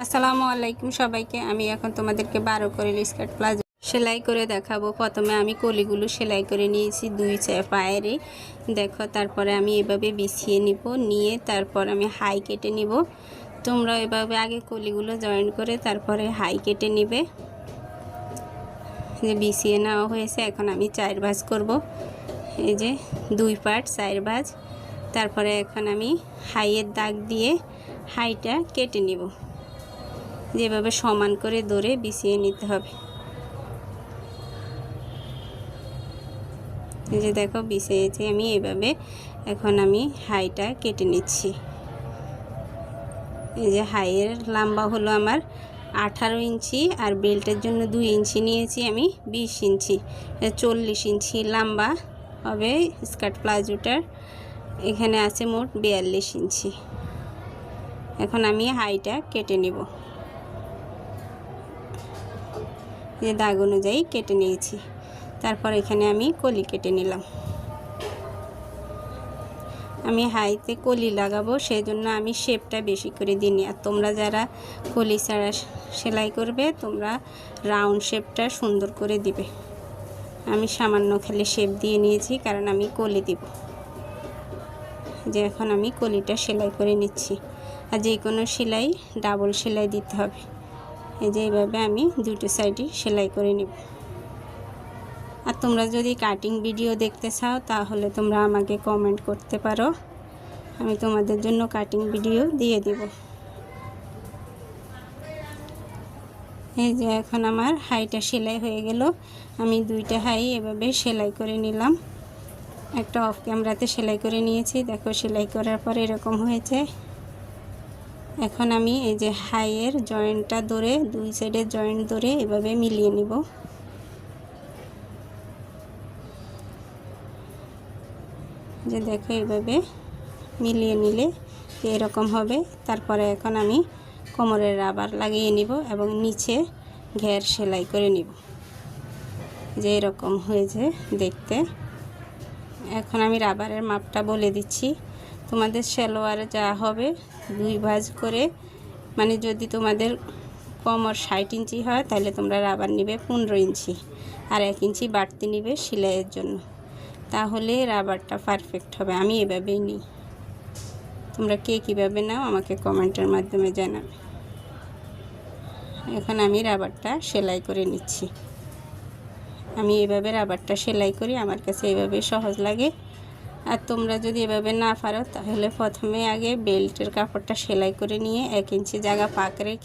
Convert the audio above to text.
আসসালামু আলাইকুম সবাইকে। আমি এখন তোমাদেরকে 12 করে স্কার্ট প্লাজো সেলাই করে দেখাবো। প্রথমে আমি কলিগুলো সেলাই করে নিয়েছি দুই পায়েরই, দেখো। তারপরে আমি এভাবে বিছিয়ে নিয়ে তারপর আমি হাই কেটে নিব। তোমরা এভাবে আগে কলিগুলো জয়েন করে তারপরে হাই কেটে নিবে। যে বিছিয়ে নেওয়া হয়েছে, এখন আমি 4 ভাঁজ করব। এই যে 2 পার্ট 4 ভাঁজ। তারপরে এখন আমি হাইয়ের দাগ দিয়ে হাইটা কেটে নিব। যেভাবে সমান করে ধরে বিছিয়ে নিতে হবে। এই যে দেখো বিছিয়েছি আমি এইভাবে। এখন আমি হাইটা কেটে নিচ্ছি। এই যে হাইয়ের লম্বা হলো আমার 18 ইঞ্চি, আর বেল্টের জন্য 2 ইঞ্চি নিয়েছি আমি, 20 ইঞ্চি, 40 ইঞ্চি লম্বা হবে স্কার্ট প্লাজোটার। এখানে আছে মোট 42 ইঞ্চি। এখন আমি হাইটা কেটে নিব। যে দাগ অনুযায়ী কেটে নিয়েছি। তারপর এখানে আমি কলি কেটে নিলাম। আমি হাইতে কলি লাগাবো, সেই জন্য আমি শেপটা বেশি করে দিইনি। আর তোমরা যারা কলি ছাড়া সেলাই করবে, তোমরা রাউন্ড শেপটা সুন্দর করে দিবে। আমি সামান্য খালি শেপ দিয়ে নিয়েছি, কারণ আমি কলি দিব। যে এখন আমি কলিটা সেলাই করে নিচ্ছি। আর যে কোনো সেলাই ডাবল সেলাই দিতে হবে। এই যে এইভাবে আমি দুটো সাইডই সেলাই করে নিব। আর তোমরা যদি কাটিং ভিডিও দেখতে চাও, তাহলে তোমরা আমাকে কমেন্ট করতে পারো, আমি তোমাদের জন্য কাটিং ভিডিও দিয়ে দেব। এই যে এখন আমার হাইটা সেলাই হয়ে গেল। আমি দুইটা হাই এভাবে সেলাই করে নিলাম। একটা অফ ক্যামেরাতে সেলাই করে নিয়েছি, দেখো সেলাই করার পর এরকম হয়েছে। এখন আমি এই যে হাইয়ের জয়েন্টটা ধরে, দুই সাইডের জয়েন্ট ধরে এভাবে মিলিয়ে নিব। যে দেখো এইভাবে মিলিয়ে নিলে এরকম হবে। তারপরে এখন আমি কোমরের রাবার লাগিয়ে নিব এবং নিচে ঘের সেলাই করে নিব। যে এরকম হয়েছে দেখতে। এখন আমি রাবারের মাপটা বলে দিচ্ছি। তোমাদের সালোয়ারে যা হবে 2 ভাঁজ করে, মানে যদি তোমাদের কোমর 60 ইঞ্চি হয়, তাহলে তোমরা রাবার নিবে 15 ইঞ্চি, আর 1 ইঞ্চি বাড়তি নিবে সেলাইয়ের জন্য। তাহলে রাবারটা পারফেক্ট হবে। আমি এভাবেই নিই। তোমরা কে কীভাবে নাও আমাকে কমেন্টের মাধ্যমে জানাবে। এখন আমি রাবারটা সেলাই করে নিচ্ছি। আমি এভাবে রাবারটা সেলাই করি, আমার কাছে এভাবে সহজ লাগে। আর তোমরা যদি এভাবে না পারো, তাহলে প্রথমে আগে বেল্টের কাপড়টা সেলাই করে নিয়ে 1 ইঞ্চি জায়গা পাক রেখে